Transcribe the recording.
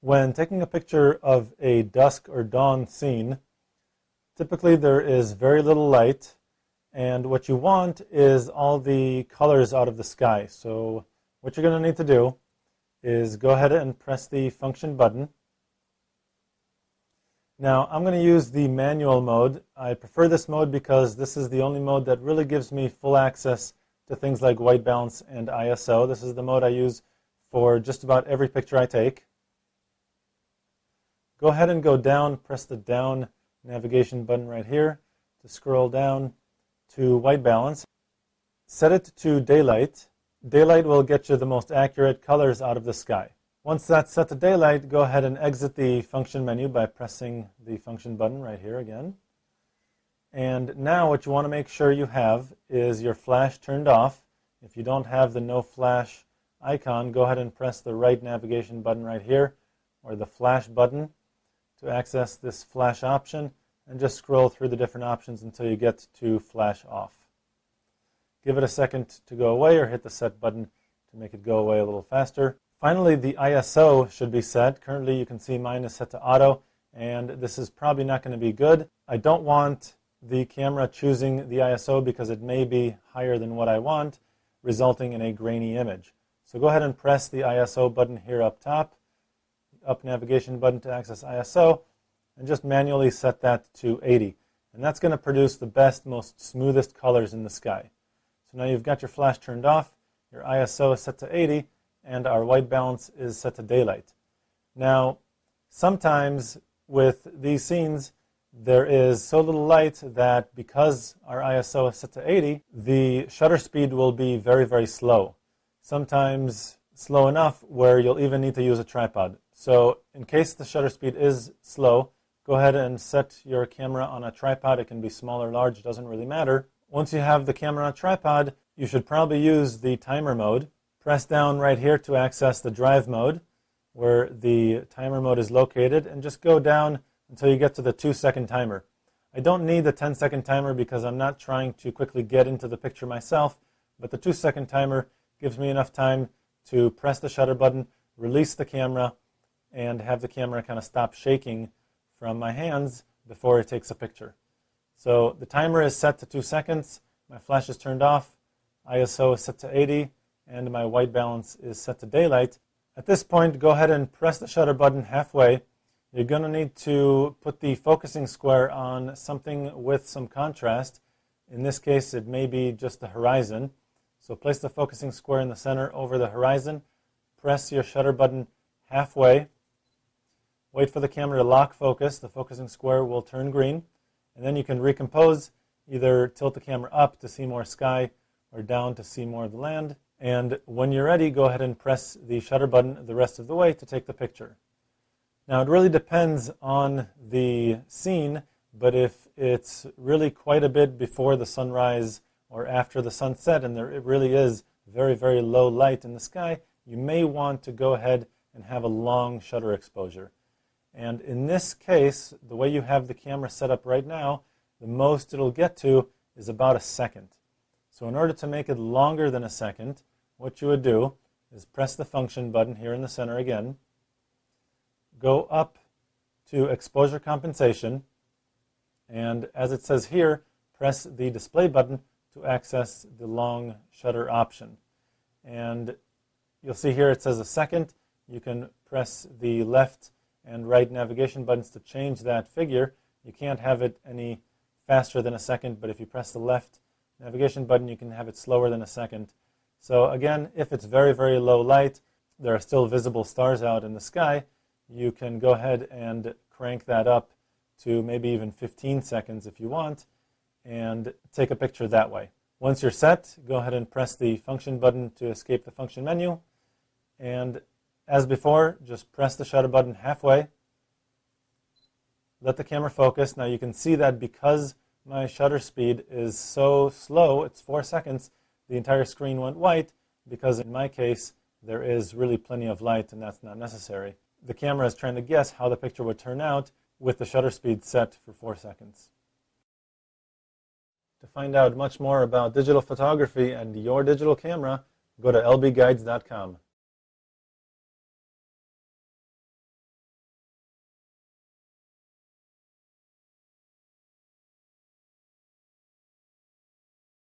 When taking a picture of a dusk or dawn scene, typically there is very little light, and what you want is all the colors out of the sky. So what you're going to need to do is go ahead and press the function button. Now I'm going to use the manual mode. I prefer this mode because this is the only mode that really gives me full access to things like white balance and ISO. This is the mode I use for just about every picture I take. Go ahead and go down, press the down navigation button right here to scroll down to white balance. Set it to daylight. Daylight will get you the most accurate colors out of the sky. Once that's set to daylight, go ahead and exit the function menu by pressing the function button right here again. And now what you want to make sure you have is your flash turned off. If you don't have the no flash icon, go ahead and press the right navigation button right here, or the flash button, to access this flash option, and just scroll through the different options until you get to flash off. Give it a second to go away, or hit the set button to make it go away a little faster. Finally, the ISO should be set. Currently you can see mine is set to auto, and this is probably not going to be good. I don't want the camera choosing the ISO because it may be higher than what I want, resulting in a grainy image. So go ahead and press the ISO button here up top, up navigation button to access ISO, and just manually set that to 80. And that's going to produce the best, most smoothest colors in the sky. So now you've got your flash turned off, your ISO is set to 80, and our white balance is set to daylight. Now, sometimes with these scenes, there is so little light that because our ISO is set to 80, the shutter speed will be very, very slow. Sometimes slow enough where you'll even need to use a tripod. So in case the shutter speed is slow, go ahead and set your camera on a tripod. It can be small or large, it doesn't really matter. Once you have the camera on a tripod, you should probably use the timer mode. Press down right here to access the drive mode, where the timer mode is located, and just go down until you get to the 2-second timer. I don't need the 10-second timer because I'm not trying to quickly get into the picture myself, but the 2-second timer gives me enough time to press the shutter button, release the camera, and have the camera kind of stop shaking from my hands before it takes a picture. So the timer is set to 2 seconds, my flash is turned off, ISO is set to 80, and my white balance is set to daylight. At this point, go ahead and press the shutter button halfway. You're going to need to put the focusing square on something with some contrast. In this case, it may be just the horizon. So place the focusing square in the center over the horizon. Press your shutter button halfway. Wait for the camera to lock focus. The focusing square will turn green. And then you can recompose, either tilt the camera up to see more sky or down to see more of the land. And when you're ready, go ahead and press the shutter button the rest of the way to take the picture. Now it really depends on the scene, but if it's really quite a bit before the sunrise or after the sunset and there really is very, very low light in the sky, you may want to go ahead and have a long shutter exposure. And in this case, the way you have the camera set up right now, the most it'll get to is about a second. So in order to make it longer than a second, what you would do is press the function button here in the center again, go up to exposure compensation, and as it says here, press the display button to access the long shutter option. And you'll see here it says a second. You can press the left and right navigation buttons to change that figure. You can't have it any faster than a second, but if you press the left navigation button, you can have it slower than a second. So again, if it's very, very low light, there are still visible stars out in the sky, you can go ahead and crank that up to maybe even 15 seconds if you want, and take a picture that way. Once you're set, go ahead and press the function button to escape the function menu, and as before, just press the shutter button halfway, let the camera focus. Now you can see that because my shutter speed is so slow, it's 4 seconds, the entire screen went white, because in my case there is really plenty of light and that's not necessary. The camera is trying to guess how the picture would turn out with the shutter speed set for 4 seconds. To find out much more about digital photography and your digital camera, go to lbguides.com.